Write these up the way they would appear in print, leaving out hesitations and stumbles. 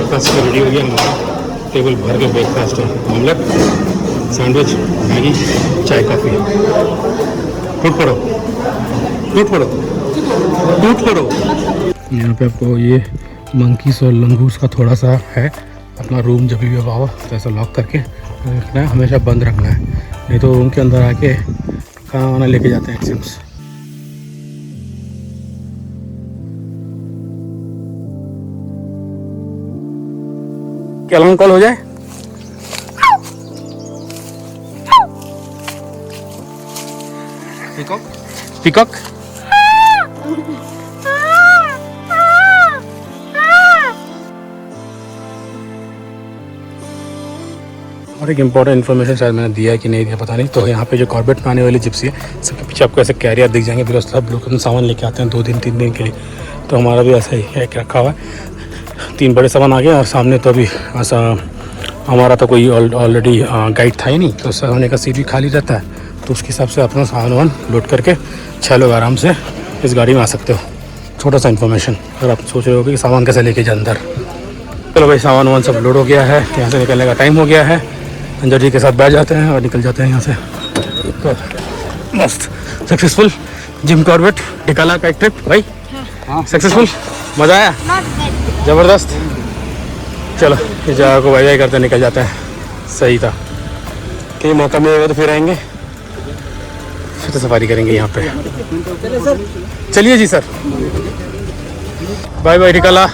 Breakfast ready हो गया हमारा, टेबल भर के ब्रेकफास्ट है, ऑमलेट, सैंडविच, मैगी, चाय, कॉफ़ी। टूट पड़ो, टूट पड़ो, टूट पड़ो। यहाँ पे आपको ये मंकीस और लंगूस का थोड़ा सा है अपना रूम, जब भी आओ तो ऐसा लॉक करके रखना है, हमेशा बंद रखना है, नहीं तो रूम के अंदर आके खाना वाना लेके जाते हैं एक्सिम्स। क्या लॉन्ग कॉल हो जाए? Peacock, peacock. और एक इम्पॉर्टेंट इन्फॉर्मेशन शायद मैंने दिया है कि नहीं दिया पता नहीं, तो यहाँ पे जो कॉर्बेट में आने वाली जिप्सी है, सबके पीछे आपको ऐसे कैरियर दिख जाएंगे, फिर सब लोग अपना सामान लेके आते हैं 2 दिन 3 दिन के लिए। तो हमारा भी ऐसा ही है कि रखा हुआ है, 3 बड़े सामान आ गए और सामने तो अभी ऐसा हमारा तो कोई ऑलरेडी गाइड था ही नहीं, तो सामने का सीट भी खाली रहता है, तो उसके हिसाब से अपना सामान वामान लोड करके 6 लोग आराम से इस गाड़ी में आ सकते हो। छोटा सा इन्फॉर्मेशन, अगर आप सोच रहे हो कि सामान कैसे लेके जाए अंदर। चलो भाई, सामान वामान सब लोड हो गया है, यहाँ से निकलने का टाइम हो गया है, अंजर जी के साथ बैठ जाते हैं और निकल जाते हैं यहाँ से। तो मस्त सक्सेसफुल जिम कॉर्बेट टिकाला का एक ट्रिप भाई। हाँ सक्सेसफुल, मज़ा आया, ज़बरदस्त। चलो इस जगह को बाय करते निकल जाते हैं, सही था। कहीं मौका मिलेगा तो फिर आएंगे, फिर तो सफारी करेंगे यहाँ पे। चलिए जी sir, bye bye Dhikala,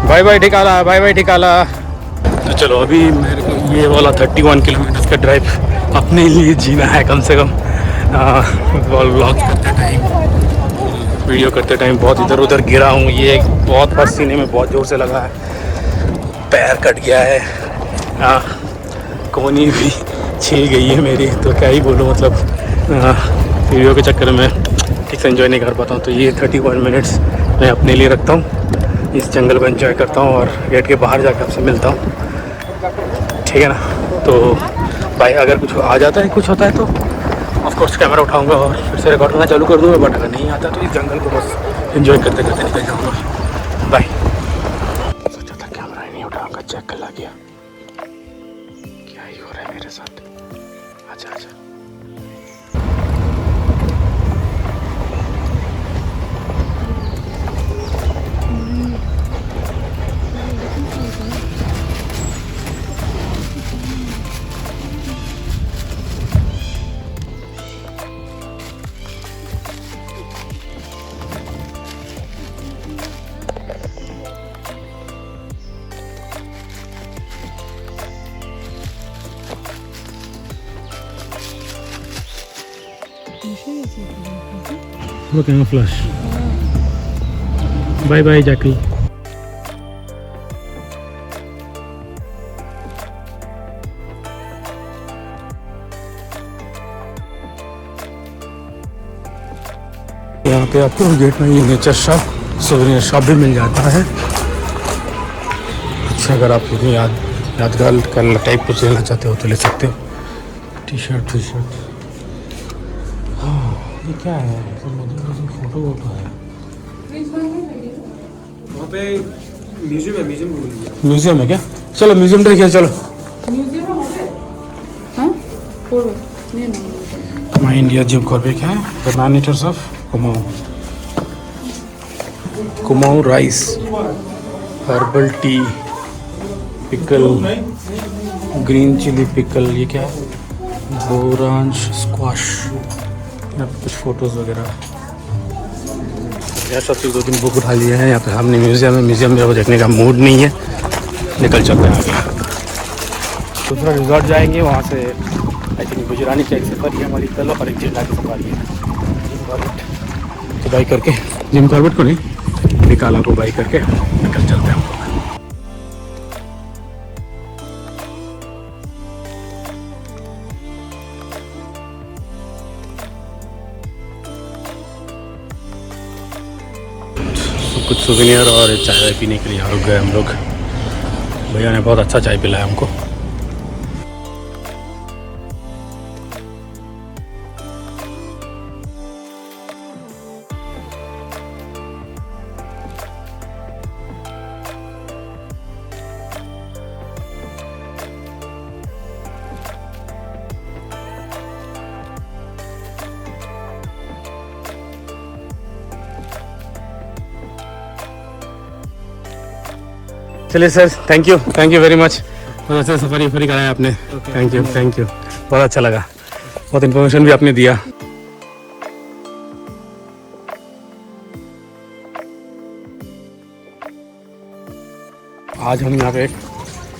bye bye Dhikala, bye bye Dhikala. तो चलो अभी मेरे को ये वाला 31 किलोमीटर का ड्राइव अपने लिए जीना है कम से कम। व्लॉग करते टाइम, वीडियो करते टाइम बहुत इधर उधर गिरा हूँ, ये बहुत पसीने में बहुत ज़ोर से लगा है, पैर कट गया है, कोहनी भी छिल गई है मेरी, तो क्या ही बोलूँ, मतलब वीडियो के चक्कर में ठीक से एंजॉय नहीं कर पाता हूँ। तो ये 31 मिनट्स मैं अपने लिए रखता हूँ, इस जंगल को एंजॉय करता हूँ और गेट के बाहर जाकर आपसे मिलता हूँ, ठीक है ना। तो भाई अगर कुछ आ जाता है, कुछ होता है तो ऑफकोर्स कैमरा उठाऊंगा और फिर से रिकॉर्ड करना चालू कर दूँगा, बट अगर नहीं आता तो इस जंगल को बस एंजॉय करते करते निकल जाऊँगा। बाय। सोचा था कैमरा ही नहीं उठाऊंगा, चेक कर ला गया, क्या ही हो रहा है मेरे साथ। अच्छा अच्छा, look at flash. Bye bye Jackie. यहाँ पे आपको गेट में ये नेचर शॉप, सोवेनियर शॉप भी मिल जाता है। अच्छा, अगर आप यादगार कलर टाइप कुछ लेना चाहते हो तो ले सकते हो, टी शर्ट टी शर्ट। ये क्या है, फोटो वोटो है वहाँ पे, म्यूजियम है, म्यूजियम है क्या? चलो म्यूजियम देखिए, चलो। माई इंडिया जिम कॉर्बेट है, the 9 litres of Kumaon, Kumaon rice, herbal tea, pickle, green chilli pickle, ये क्या है, बोरांश स्क्वाश, कुछ फोटोज़ वगैरह, यह सब चीज़ 2-3 बुक उठा लिए हैं। यहाँ पे हमने म्यूज़ियम में, म्यूज़ियम में देखने का मूड नहीं है, निकल चलते हैं आगे। दूसरा रिजॉर्ट जाएंगे, वहाँ से आई थिंक गुजरानी की एक सफारी है हमारी कल, और एक जिला की सफारी है, तो बाई करके जिम कॉर्बेट को नहीं, निकाला को बाई करके निकल चलते हैं। कुछ सुवेनियर और चाय पीने के लिए रुक गए हम लोग। भैया ने बहुत अच्छा चाय पिलाया हमको। चलिए sir, thank you very much. बहुत अच्छा सफारी कराया आपने। थैंक यू, बहुत अच्छा लगा, बहुत इन्फॉर्मेशन भी आपने दिया। आज हम यहाँ पे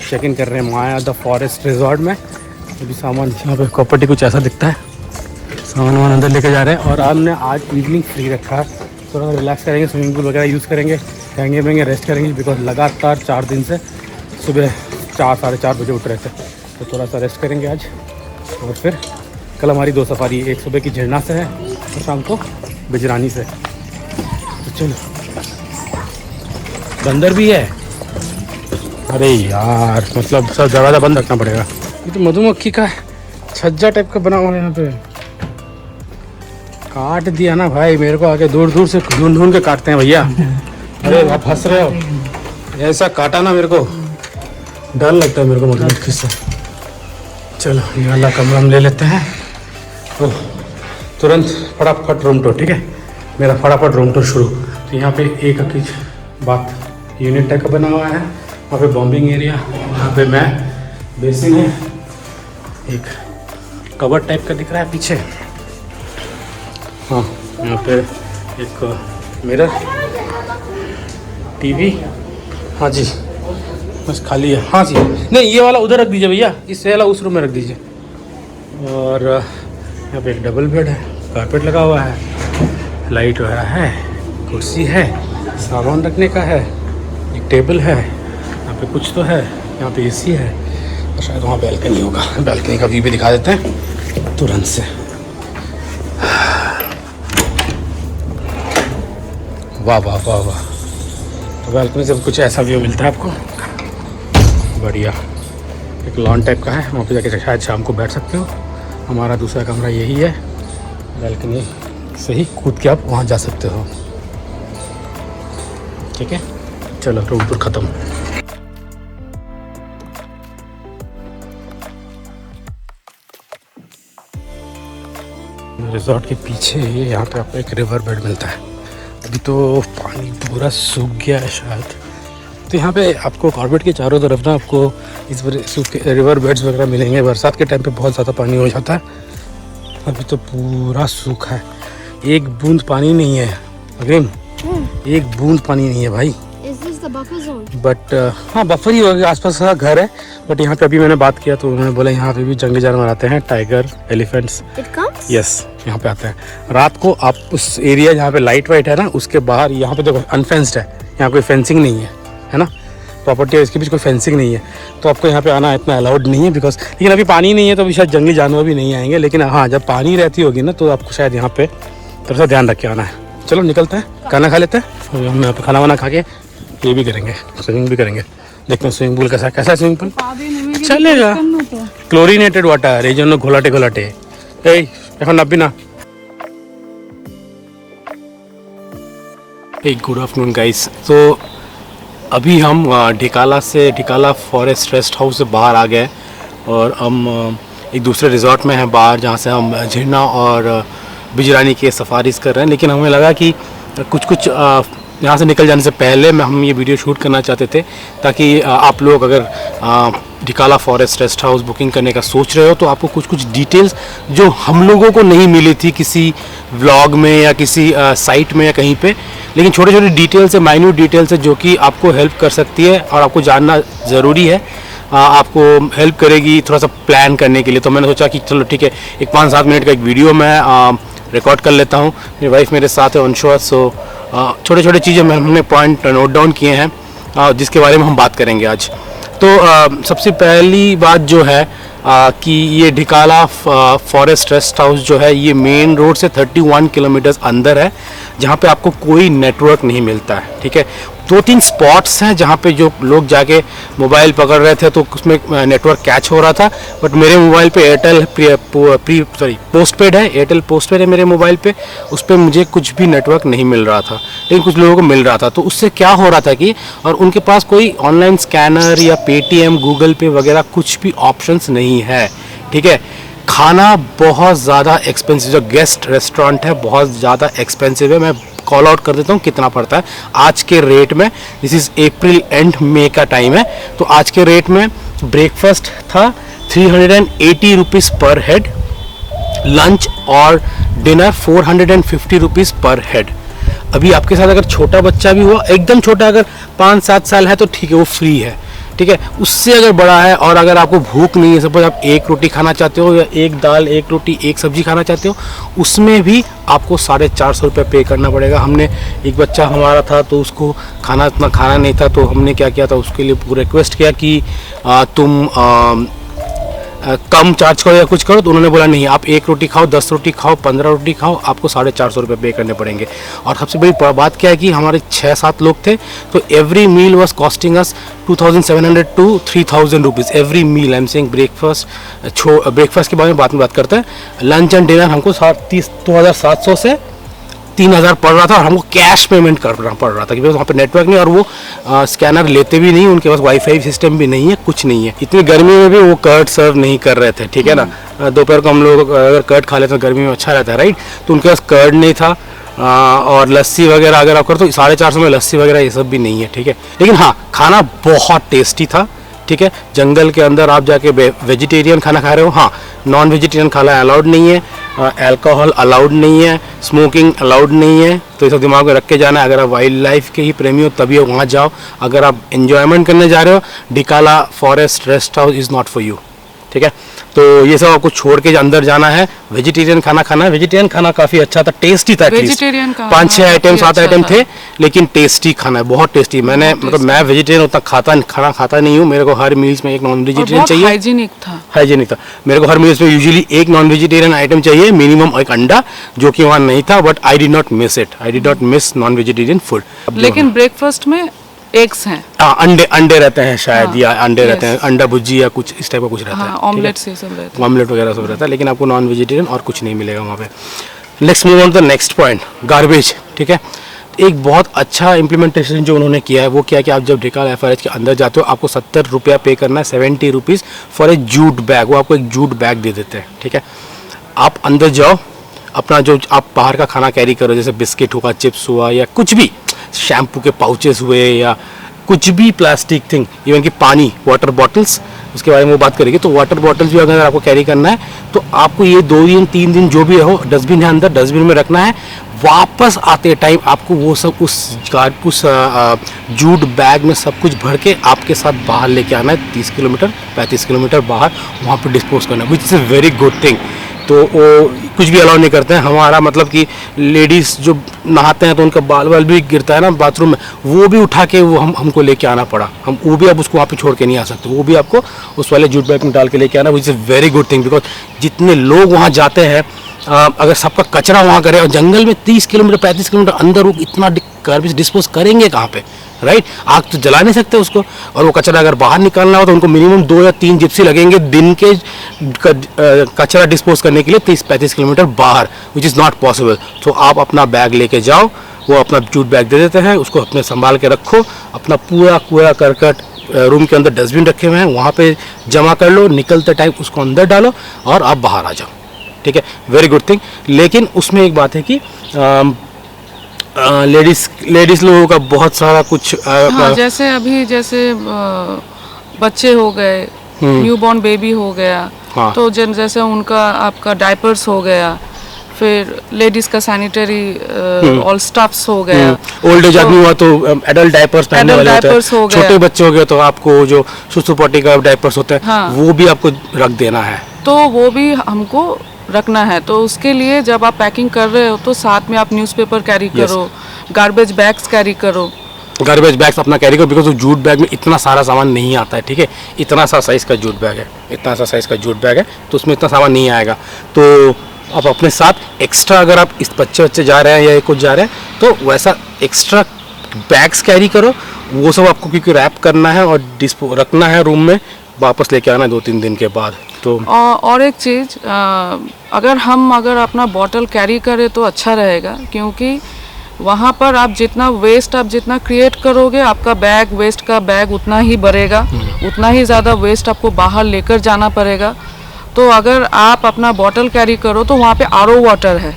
चेक इन कर रहे हैं माया द फॉरेस्ट रिजॉर्ट में। अभी सामान यहाँ पे प्रॉपर्टी कुछ ऐसा दिखता है, सामान अंदर लेके जा रहे हैं। और हमने आज इवनिंग फ्री रखा है, थोड़ा रिलैक्स करेंगे, स्विमिंग पूल वगैरह यूज़ करेंगे, खाएंगे पिएंगे, रेस्ट करेंगे, बिकॉज लगातार 4 दिन से सुबह 4 साढ़े 4 बजे उठ रहे थे, तो थोड़ा सा रेस्ट करेंगे आज। और फिर कल हमारी 2 सफारी, एक सुबह की झरना से है और शाम को बिजरानी से। तो चलो, बंदर भी है। अरे यार, मतलब सब दरवाज़ा बंद रखना पड़ेगा। ये तो मधुमक्खी का छज्जा टाइप का बना हुआ है यहाँ पे, काट दिया ना भाई मेरे को। आके दूर दूर से ढूंढ के काटते हैं भैया। अरे आप हंस रहे हो, ऐसा काटा ना मेरे को, डर लगता है मेरे को मधुमक्खी से। चलो ये वाला कमरा हम ले लेते हैं। तो तुरंत फटाफट रूम टूर, ठीक है मेरा फटाफट रूम टूर शुरू। तो यहाँ पे एक बात यूनिट टाइप का बना हुआ है, वहाँ पे बॉम्बिंग एरिया, यहाँ पे मैं बेसिन है, एक कवर टाइप का दिख रहा है पीछे। हाँ, यहाँ पे एक मिरर, टीवी। हाँ जी, बस खाली है। हाँ जी, नहीं ये वाला उधर रख दीजिए भैया, इससे वाला उस रूम में रख दीजिए। और यहाँ पे एक डबल बेड है, कारपेट लगा हुआ है, लाइट वगैरह है, कुर्सी है, सामान रखने का है, एक टेबल है, यहाँ पे कुछ तो है, यहाँ पे एसी है, और शायद वहाँ बैल्कनी होगा। बैल्कनी का व्यू भी दिखा देते हैं तुरंत से। वाह वाह वाह वाह, तो बैल्कनी से कुछ ऐसा व्यू मिलता है आपको, बढ़िया। एक लॉन टाइप का है, वहाँ पे जाके शायद शाम को बैठ सकते हो। हमारा दूसरा कमरा यही है, बैल्कनी से ही कूद के आप वहाँ जा सकते हो, ठीक है। चलो रूम टूर ख़त्म। रिजॉर्ट के पीछे यहाँ पे आपको एक रिवर बेड मिलता है। अभी तो पानी पूरा सूख गया है शायद, तो यहाँ पे आपको कॉर्बेट के चारों तरफ ना आपको इस सूखे रिवर बेड्स वगैरह मिलेंगे। बरसात के टाइम पे बहुत ज़्यादा पानी हो जाता है, अभी तो पूरा सूखा है, एक बूंद पानी नहीं है। अग्रिम, एक बूंद पानी नहीं है भाई। बट हाँ, बफर ही होगा, आसपास का घर है। बट यहाँ पे अभी मैंने बात किया तो उन्होंने बोला यहाँ पे भी जंगली जानवर आते हैं, टाइगर, एलिफेंट्स। यस, यहाँ पे आते हैं रात को। आप उस एरिया जहाँ पे लाइट वाइट है ना, उसके बाहर यहाँ पे देखो अनफेंस्ड है, यहाँ कोई फेंसिंग नहीं है ना, प्रॉपर्टी है इसके बीच, कोई फेंसिंग नहीं है, तो आपको यहाँ पे आना इतना अलाउड नहीं है बिकॉज। लेकिन अभी पानी नहीं है तो अभी शायद जंगली जानवर भी नहीं आएंगे। लेकिन हाँ, जब पानी रहती होगी ना तो आपको शायद यहाँ पे थोड़ा सा ध्यान रख के आना है। चलो निकलते हैं, खाना खा लेते हैं। और हम यहाँ पे खाना वाना खा के ये भी करेंगे, स्विमिंग भी करेंगे। देखते हैं स्विमिंग पूल कैसा है स्विमिंग पूल। चलेगा, क्लोरीनेटेड वाटर, এই জন্য ঘোলাটে ঘোলাটে। এই এখন নাববি না। Good afternoon guys. तो अभी हम ढिकाला फॉरेस्ट रेस्ट हाउस से बाहर आ गए और हम एक दूसरे रिजॉर्ट में हैं बाहर, जहाँ से हम झरना और बिजरानी के सफारीज़ कर रहे हैं। लेकिन हमें लगा कि कुछ यहाँ से निकल जाने से पहले हम ये वीडियो शूट करना चाहते थे, ताकि आप लोग अगर Dhikala forest rest house booking करने का सोच रहे हो तो आपको कुछ डिटेल्स जो हम लोगों को नहीं मिली थी किसी व्लॉग में या किसी साइट में या कहीं पे, लेकिन छोटे छोटे डिटेल्स है, माइन्यूट डिटेल्स है जो कि आपको हेल्प कर सकती है और आपको जानना ज़रूरी है, आपको हेल्प करेगी थोड़ा सा प्लान करने के लिए। तो मैंने सोचा कि चलो ठीक है, एक 5-7 मिनट का एक वीडियो मैं रिकॉर्ड कर लेता हूँ। मेरी वाइफ मेरे साथ है अंशुआ। सो छोटे छोटे चीज़ें हमने पॉइंट नोट डाउन किए हैं जिसके बारे में हम बात करेंगे आज। तो सबसे पहली बात जो है कि ये ढिकाला फॉरेस्ट रेस्ट हाउस जो है ये मेन रोड से 31 किलोमीटर्स अंदर है, जहाँ पे आपको कोई नेटवर्क नहीं मिलता है, ठीक है। 2-3 स्पॉट्स हैं जहाँ पे जो लोग जाके मोबाइल पकड़ रहे थे तो उसमें नेटवर्क कैच हो रहा था, बट मेरे मोबाइल पे एयरटेल पोस्टपेड है, एयरटेल पोस्टपेड है मेरे मोबाइल पे, उस पर मुझे कुछ भी नेटवर्क नहीं मिल रहा था, लेकिन कुछ लोगों को मिल रहा था। तो उससे क्या हो रहा था कि और उनके पास कोई ऑनलाइन स्कैनर या पेटीएम, गूगल पे वगैरह कुछ भी ऑप्शंस नहीं है, ठीक है। खाना बहुत ज़्यादा एक्सपेंसिव, जो गेस्ट रेस्टोरेंट है बहुत ज़्यादा एक्सपेंसिव है। मैं कॉल आउट कर देता हूँ कितना पड़ता है आज के रेट में। दिस इज अप्रैल एंड मई का टाइम है, तो आज के रेट में ब्रेकफास्ट था 380 रुपीज़ पर हेड, लंच और डिनर 450 रुपीज़ पर हेड। अभी आपके साथ अगर छोटा बच्चा भी हुआ, एकदम छोटा अगर 5-7 साल है तो ठीक है, वो फ्री है, ठीक है। उससे अगर बड़ा है और अगर आपको भूख नहीं है, सपोज आप एक रोटी खाना चाहते हो या एक दाल, एक रोटी, एक सब्जी खाना चाहते हो, उसमें भी आपको 450 रुपये पे करना पड़ेगा। हमने एक बच्चा हमारा था तो उसको खाना इतना खाना नहीं था, तो हमने क्या किया था, उसके लिए रिक्वेस्ट किया कि तुम कम चार्ज करो या कुछ करो, तो उन्होंने बोला नहीं, आप एक रोटी खाओ, 10 रोटी खाओ, 15 रोटी खाओ, आपको 450 रुपये पे करने पड़ेंगे। और सबसे बड़ी बात क्या है कि हमारे 6-7 लोग थे, तो every meal was costing us 2700 to 3000 rupees every meal. I am saying breakfast के बारे में बात करते हैं। लंच एंड डिनर हमको 2700 से 3000 पड़ रहा था, और हमको कैश पेमेंट करना पड़ रहा था क्योंकि वहाँ पे नेटवर्क नहीं, और वो स्कैनर लेते भी नहीं, उनके पास वाईफाई सिस्टम भी नहीं है, कुछ नहीं है। इतनी गर्मी में भी वो कर्ड सर्व नहीं कर रहे थे, ठीक है ना। दोपहर को हम लोग अगर कर्ड खा लेते तो गर्मी में अच्छा रहता है, राइट। तो उनके पास कर्ड नहीं था, और लस्सी वगैरह अगर आप करो तो 450 में लस्सी वगैरह ये सब भी नहीं है, ठीक है। लेकिन हाँ, खाना बहुत टेस्टी था, ठीक है। जंगल के अंदर आप जाके वेजिटेरियन खाना खा रहे हो, हाँ, नॉन वेजिटेरियन खाना अलाउड नहीं है, अल्कोहल अलाउड नहीं है, स्मोकिंग अलाउड नहीं है, तो ये सब दिमाग में रख के जाना है। अगर आप वाइल्ड लाइफ के ही प्रेमी हो तभी वहाँ जाओ। अगर आप एंजॉयमेंट करने जा रहे हो, Dhikala forest rest house is not for you, ठीक है। तो ये सब आपको छोड़ के अंदर जाना है, वेजिटेरियन खाना खाना है। वेजिटेरियन खाना काफ़ी अच्छा था, टेस्टी था, वेजिटेरियन 5-6 आइटम 7 आइटम थे, लेकिन टेस्टी खाना है, बहुत टेस्टी। मैंने मतलब मैं वेजिटेरियन उतना खाना खाता नहीं हूँ, मेरे को हर मील्स में एक नॉन वेजिटेरियन चाहिए। हाइजीनिक था मेरे को हर मील्स में यूजुअली एक नॉन वेजिटेरियन आइटम चाहिए, मिनिमम एक अंडा, जो कि वहाँ नहीं था, but I did not miss it, I did not miss non vegetarian food. लेकिन ब्रेकफास्ट में एग्स हैं, अंडे रहते हैं शायद, या अंडे रहते हैं, अंडा भुर्जी या कुछ इस टाइप का कुछ रहता है, ऑमलेट से सब रहता है, ऑमलेट वगैरह सब रहता है, लेकिन आपको नॉन वेजिटेरियन और कुछ नहीं मिलेगा वहाँ पे। Next move on to the next point, garbage, ठीक है। एक बहुत अच्छा इम्प्लीमेंटेशन जो उन्होंने किया है वो क्या है कि आप जब डिकाला एफआरएच के अंदर जाते हो, आपको 70 रुपया पे करना है, 70 rupees for a jute bag. वो आपको एक जूट बैग दे देते हैं, ठीक है। आप अंदर जाओ, अपना जो आप बाहर का खाना कैरी करो, जैसे बिस्किट हुआ, चिप्स हुआ, या कुछ भी, शैम्पू के पाउचेस हुए, या कुछ भी प्लास्टिक थिंग, इवन कि पानी, वाटर बॉटल्स, उसके बारे में वो बात करेंगे। तो वाटर बॉटल्स भी अगर आपको कैरी करना है तो आपको ये 2 दिन 3 दिन जो भी हो, डस्टबिन है अंदर, डस्टबिन में रखना है। वापस आते टाइम आपको वो सब उस जूट बैग में सब कुछ भर के आपके साथ बाहर लेके आना है, 30 किलोमीटर 35 किलोमीटर बाहर, वहाँ पर डिस्पोज करना है, which is a very good thing. तो वो कुछ भी अलाउ नहीं करते हैं। हमारा मतलब कि लेडीज़ जो नहाते हैं तो उनका बाल भी गिरता है ना बाथरूम में, वो भी उठा के वो हमको लेके आना पड़ा। हम वो भी आप उसको वहाँ पे छोड़ के नहीं आ सकते, वो भी आपको उस वाले जूट बैग में डाल के लेके आना, which is a very good thing. Because जितने लोग वहाँ जाते हैं, अगर सबका कचरा वहाँ करे, और जंगल में 30 किलोमीटर 35 किलोमीटर अंदर वो इतना गार्बेज डिस्पोज करेंगे कहाँ पे, राइट। आग तो जला नहीं सकते उसको, और वो कचरा अगर बाहर निकालना हो तो उनको मिनिमम 2 या 3 जिप्सी लगेंगे दिन के कचरा डिस्पोज करने के लिए 30-35 किलोमीटर बाहर, विच इज़ नॉट पॉसिबल। तो आप अपना बैग लेके जाओ, वो अपना जूट बैग दे देते हैं, उसको अपने संभाल के रखो। अपना पूरा कूड़ा करकट रूम के अंदर डस्टबिन रखे हुए हैं, वहाँ पे जमा कर लो, निकलते टाइम उसको अंदर डालो और आप बाहर आ जाओ, ठीक है। Very good thing. लेकिन उसमें एक बात है कि लेडीज लोगों का बहुत सारा कुछ जैसे अभी बच्चे हो गए, न्यूबॉर्न बेबी हो गया, तो जैसे उनका आपका डायपर्स हो गया, फिर लेडीज का सैनिटरी ऑल स्टफ्स हो गया, ओल्ड एज आदमी हुआ तो एडल्ट डायपर्स पहनने वाले होते हैं, छोटे बच्चे हो गए तो आपको जो सुसु पॉटी का डायपर्स होता है, वो भी आपको रख देना है, तो वो भी हमको रखना है। तो उसके लिए जब आप पैकिंग कर रहे हो तो साथ में आप न्यूज़पेपर कैरी करो, गार्बेज बैग्स कैरी करो, गार्बेज बैग्स अपना कैरी करो, बिकॉज वो जूट बैग में इतना सारा सामान नहीं आता है, ठीक है। इतना सा साइज़ का जूट बैग है, इतना सा साइज़ का जूट बैग है, तो उसमें इतना सामान नहीं आएगा। तो आप अपने साथ एक्स्ट्रा, अगर आप इस बच्चे जा रहे हैं या कुछ जा रहे हैं, तो वैसा एक्स्ट्रा बैग्स कैरी करो। वो सब आपको क्योंकि रैप करना है और रखना है रूम में, वापस लेके आना है 2-3 दिन के बाद। तो और एक चीज़, अगर अपना बॉटल कैरी करें तो अच्छा रहेगा, क्योंकि वहाँ पर आप जितना क्रिएट करोगे, आपका वेस्ट का बैग उतना ही बढ़ेगा, उतना ही ज़्यादा वेस्ट आपको बाहर लेकर जाना पड़ेगा। तो अगर आप अपना बॉटल कैरी करो तो वहाँ पे आरओ वाटर है,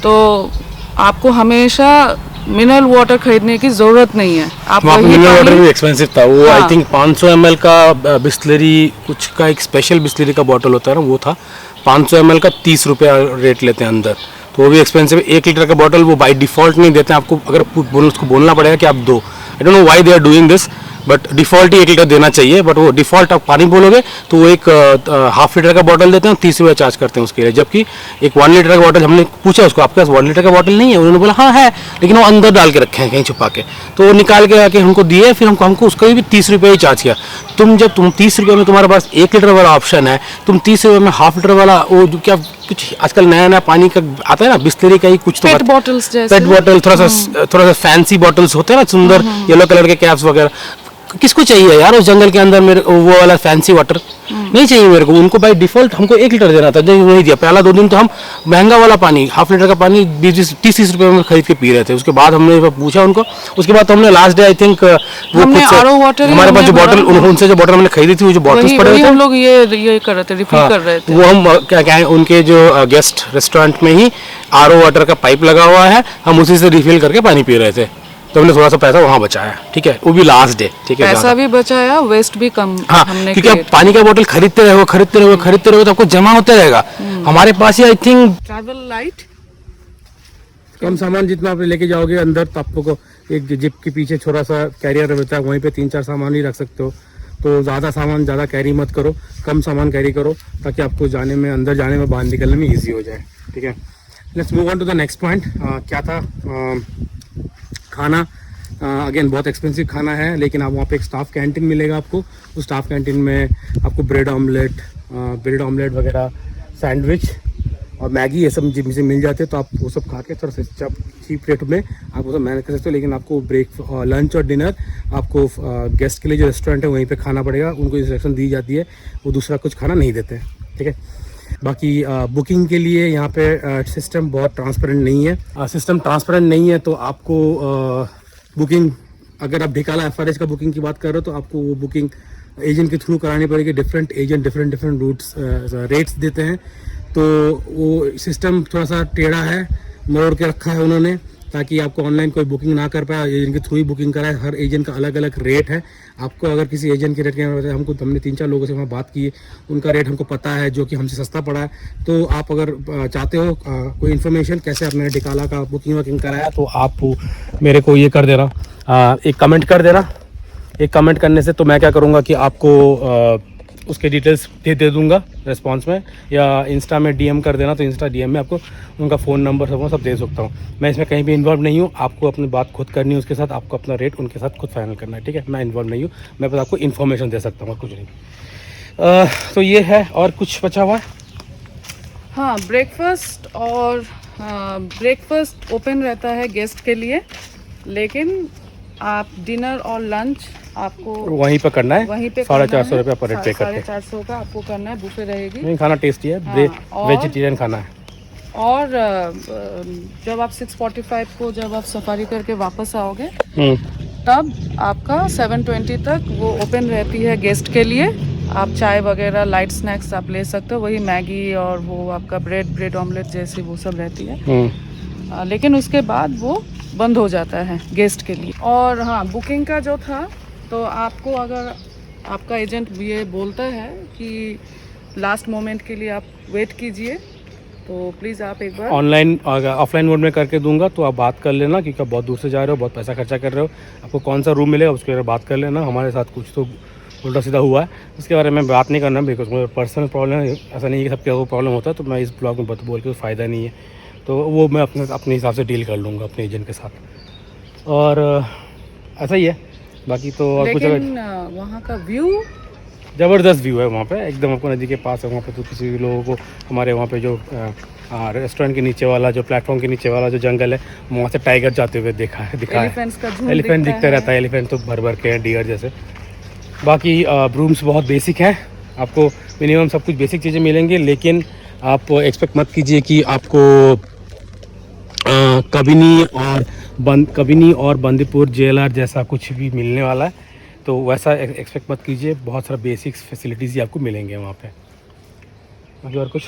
तो आपको हमेशा मिनरल वाटर खरीदने की ज़रूरत नहीं है। आप वहाँ पे वही मिनरल वाटर पानी- भी एक्सपेंसिव था वो, आई हाँ। थिंक 500 ml का बिस्लरी कुछ का एक स्पेशल बिस्लरी का बॉटल होता है ना, वो था 500 ml का 30 रुपया रेट लेते हैं अंदर, तो वो भी एक्सपेंसिव है। 1 लीटर का बॉटल वो बाई डिफ़ॉल्ट नहीं देते हैं आपको, अगर उसको बोलना पड़ेगा कि आप दो। I don't know why they are doing this, but default ही 1 लीटर देना चाहिए, बट वो डिफ़ॉल्ट आप पानी बोलोगे तो वो एक हाफ लीटर का बॉटल देते हैं, 30 रुपये चार्ज करते हैं उसके लिए। जबकि एक 1 लीटर का बॉटल, हमने पूछा उसको आपके पास 1 लीटर का बॉटल नहीं है, उन्होंने बोला हाँ है, लेकिन वो अंदर डाल के रखे हैं कहीं छुपा के, तो वो निकाल के आके हमको दिए, फिर हमको उसका भी 30 रुपये ही चार्ज किया। तुम 30 रुपये में तुम्हारे पास 1 लीटर वाला ऑप्शन है, तुम 30 रुपये में हाफ लीटर वाला वो जो क्या कुछ आजकल नया नया पानी का आता है ना, बिस्लरी का ही कुछ तो पेट बॉटल्स जैसे। पेट बॉटल, थोड़ा सा फैंसी बॉटल्स होते हैं ना, सुंदर येलो कलर के कैप्स वगैरह, किसको चाहिए यार उस जंगल के अंदर मेरे वो वाला फैंसी वाटर नहीं चाहिए मेरे को। उनको बाय डिफॉल्ट हमको 1 लीटर देना था, जो नहीं दिया। पहला 2 दिन तो हम महंगा वाला पानी, हाफ लीटर का पानी 20-30 रुपये में खरीद के पी रहे थे। उसके बाद हमने पूछा उनको, उसके बाद तो हमने लास्ट डे आई थिंक वो हमने खुद से RO वाटर ही हमारे पास जो हमने बॉटल, भरा। उनसे जो बॉटल हमने खरीदी थी, वो जो बॉटल्स वही पड़े वही हुए हम थे, लोग ये कर रहे थे, रिफिल हाँ, कर रहे थे। वो हम क्या है, उनके जो गेस्ट रेस्टोरेंट में ही RO वाटर का पाइप लगा हुआ है, हम उसी से रिफिल करके पानी पी रहे थे, तो हमने थोड़ा सा पैसा वहाँ बचाया, ठीक है, वो भी लास्ट डे, ठीक है। पैसा भी बचाया, वेस्ट भी कम हाँ, हमने क्योंकि आप create पानी का बोतल खरीदते रहो तो आपको जमा होता रहेगा। हमारे पास ही आई थिंक ट्रैवल लाइट कम सामान जितना आप लेके जाओगे अंदर, तो आपको को एक जिप के पीछे छोटा सा कैरियर रहता है, वहीं पे 3-4 सामान ही रख सकते हो। तो ज़्यादा सामान ज़्यादा कैरी मत करो, कम सामान कैरी करो, ताकि आपको जाने में, अंदर जाने में, बाहर निकलने में ईजी हो जाए, ठीक है। Let's move on to the next point. क्या था, खाना। अगेन बहुत एक्सपेंसिव खाना है, लेकिन आप वहाँ पे एक स्टाफ कैंटीन मिलेगा आपको। उस स्टाफ कैंटीन में आपको ब्रेड ऑमलेट वगैरह, सैंडविच और मैगी, ये सब जिनसे मिल जाते हैं, तो आप वो सब खा के थोड़ा सा चीप रेट में आप वो सब मैनेज कर सकते हो। लेकिन आपको लंच और डिनर आपको गेस्ट के लिए जो रेस्टोरेंट है वहीं पे खाना पड़ेगा। उनको इंस्ट्रक्शन दी जाती है, वो दूसरा कुछ खाना नहीं देते, ठीक है। बाकी बुकिंग के लिए यहाँ पे सिस्टम बहुत ट्रांसपेरेंट नहीं है। सिस्टम ट्रांसपेरेंट नहीं है तो आपको बुकिंग, अगर आप ढिकाला FRH का बुकिंग की बात कर रहे हो, तो आपको वो बुकिंग एजेंट के थ्रू करानी पड़ेगी। Different agent different routes rates देते हैं, तो वो सिस्टम थोड़ा सा टेढ़ा है, मोड़ के रखा है उन्होंने, ताकि आपको ऑनलाइन कोई बुकिंग ना कर पाए, एजेंट के थ्रू ही बुकिंग कराए। हर एजेंट का अलग अलग रेट है। आपको अगर किसी एजेंट के रेट के, हमने 3-4 लोगों से वहाँ बात की है, उनका रेट हमको पता है, जो कि हमसे सस्ता पड़ा है। तो आप अगर चाहते हो कोई इन्फॉर्मेशन कैसे आपने टिकाला का बुकिंग कराया, तो आप मेरे को ये कर देना, एक कमेंट कर देना। एक कमेंट करने से तो मैं क्या करूँगा कि आपको उसके डिटेल्स दे दूंगा रिस्पांस में, या इंस्टा में DM कर देना, तो इंस्टा DM में आपको उनका फ़ोन नंबर सब दे सकता हूँ। मैं इसमें कहीं भी इन्वॉल्व नहीं हूँ, आपको अपनी बात खुद करनी है उसके साथ, आपको अपना रेट उनके साथ खुद फाइनल करना है, ठीक है। मैं इन्वॉल्व नहीं हूँ, मैं बस आपको इन्फॉर्मेशन दे सकता हूँ, कुछ नहीं। तो ये है, और कुछ बचा हुआ है? हाँ, ब्रेकफास्ट ओपन रहता है गेस्ट के लिए, लेकिन आप डिनर और लंच आपको वहीं पर करना है, वहीं पे 450 रुपये पर हेड पे करके। 450 का आपको करना है, बुफे रहेगी। नहीं, खाना टेस्टी है, और- वेजिटेरियन खाना है। और जब आप 6:45 को जब आप सफारी करके वापस आओगे, तब आपका 7:20 तक वो ओपन रहती है गेस्ट के लिए। आप चाय वगैरह लाइट स्नैक्स आप ले सकते हो, वही मैगी और वो आपका ब्रेड ऑमलेट जैसी वो सब रहती है। लेकिन उसके बाद वो बंद हो जाता है गेस्ट के लिए। और हाँ, बुकिंग का जो था, तो आपको अगर आपका एजेंट ये बोलता है कि लास्ट मोमेंट के लिए आप वेट कीजिए, तो प्लीज़ आप एक बार ऑनलाइन, ऑफलाइन मोड में करके दूंगा, तो आप बात कर लेना, क्योंकि आप बहुत दूर से जा रहे हो, बहुत पैसा खर्चा कर रहे हो, आपको कौन सा रूम मिलेगा उसके बारे में बात कर लेना। हमारे साथ कुछ तो उल्टा सीधा हुआ है, उसके बारे में बात नहीं करना, बिकॉज मुझे पर्सनल प्रॉब्लम है। ऐसा नहीं है कि सबके वो प्रॉब्लम होता है, तो मैं इस ब्लॉग में बोल के फ़ायदा नहीं है, तो वो मैं अपने हिसाब से डील कर लूँगा अपने एजेंट के साथ। और ऐसा ही है, बाकी तो और कुछ। लेकिन वहाँ का व्यू ज़बरदस्त व्यू है वहाँ पे, एकदम आपको नदी के पास है वहाँ पे। तो किसी भी लोगों को हमारे वहाँ पे जो रेस्टोरेंट के नीचे वाला, जो प्लेटफॉर्म के नीचे वाला जो जंगल है, वहाँ से टाइगर जाते हुए दिखा है। एलिफेंट्स का झुंड एलिफेंट दिखता रहता है, एलिफेंट तो भर भर के हैं, डियर जैसे। बाकी रूम्स बहुत बेसिक हैं, आपको मिनिमम सब कुछ बेसिक चीज़ें मिलेंगी, लेकिन आप एक्सपेक्ट मत कीजिए कि आपको कबिनी और बंदीपुर JLR जैसा कुछ भी मिलने वाला है, तो वैसा एक्सपेक्ट मत कीजिए। बहुत सारा बेसिक्स फैसिलिटीज़ ही आपको मिलेंगे वहाँ पे। बाकी और कुछ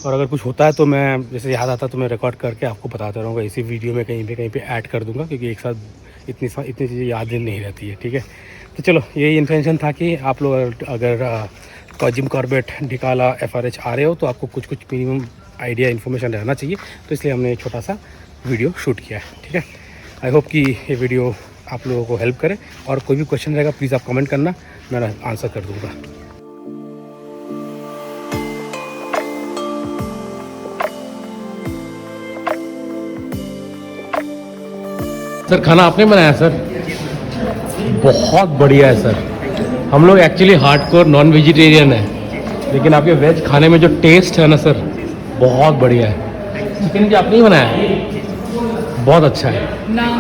और अगर कुछ होता है तो मैं जैसे याद आता तो मैं रिकॉर्ड करके आपको बताता रहूँगा, इसी वीडियो में कहीं पे ऐड कर दूँगा, क्योंकि एक साथ इतनी चीज़ें याद नहीं रहती है, ठीक है। तो चलो यही इंटेंशन था कि आप लोग अगर जिम कॉर्बेट, डिकाला, FRH आ रहे हो तो आपको कुछ मिनिमम आइडिया इन्फॉर्मेशन रहना चाहिए, तो इसलिए हमने छोटा सा वीडियो शूट किया है, ठीक है। आई होप कि ये वीडियो आप लोगों को हेल्प करे, और कोई भी क्वेश्चन रहेगा प्लीज़ आप कमेंट करना, मैं आंसर कर दूँगा। सर खाना आपने बनाया सर? बहुत बढ़िया है सर। हम लोग एक्चुअली हार्डकोर नॉन वेजिटेरियन है, लेकिन आपके वेज खाने में जो टेस्ट है ना सर, बहुत बढ़िया है। चिकन भी आपने ही बनाया है? बहुत अच्छा है।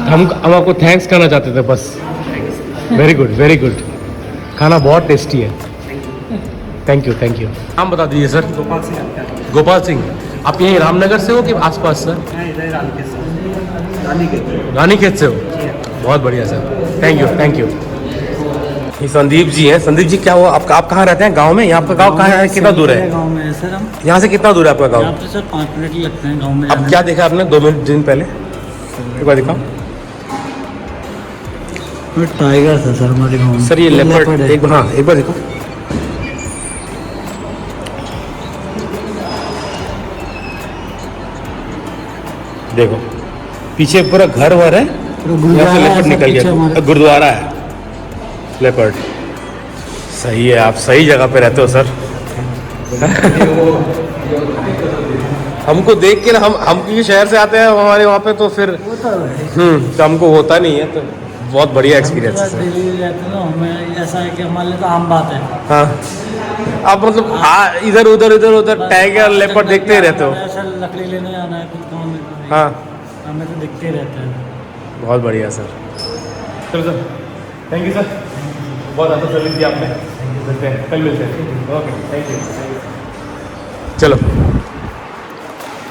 हम आपको थैंक्स करना चाहते थे बस। Very good, very good. खाना बहुत टेस्टी है। Thank you, thank you. नाम बता दीजिए सर। गोपाल सिंह। गोपाल सिंह, आप यहीं रामनगर से हो कि आसपास सर? रानीखेत से हो? बहुत बढ़िया sir, thank you, thank you. ये संदीप जी हैं। संदीप जी क्या हुआ आपका, आप कहाँ रहते हैं? गांव में? यहाँ आपका गांव कहाँ है, कितना दूर है? गांव में है सर हम। यहाँ से कितना दूर है आपका गांव? यहाँ पे सर 5 मिनट ही लगते हैं गांव में। अब क्या देखा आपने 2 दिन पहले? एक बार दिखाओ टाइगर था सर हमारे गांव में। सर। ये लेपर्ड, है। एक बार, हाँ एक बार देखो। देखो पीछे पूरा घर वर है, यहाँ से लेपर्ड निकल गया। गुरुद्वारा है, लेपर्ड। सही है, आप सही जगह पे रहते हो सर। हमको देख के ना, हम किसी शहर से आते हैं हमारे वहाँ पे, तो फिर तो हमको होता नहीं है, तो बहुत बढ़िया एक्सपीरियंस है सर। दिल्ली रहते हैं ना, हमें ऐसा है कि हमारे लिए तो आम बात है। हाँ, आप मतलब इधर उधर टाइगर लेपर्ड देखते ही रहते हो? सर लकड़ी लेने आना है कुछ काम में, हाँ, हमें तो दिखते ही रहते हैं। बहुत बढ़िया सर। चलो सर, थैंक यू सर, बहुत अच्छा सर्विस दिया आपने। मिलते हैं, कल मिलते हैं। Okay, thank you. चलो।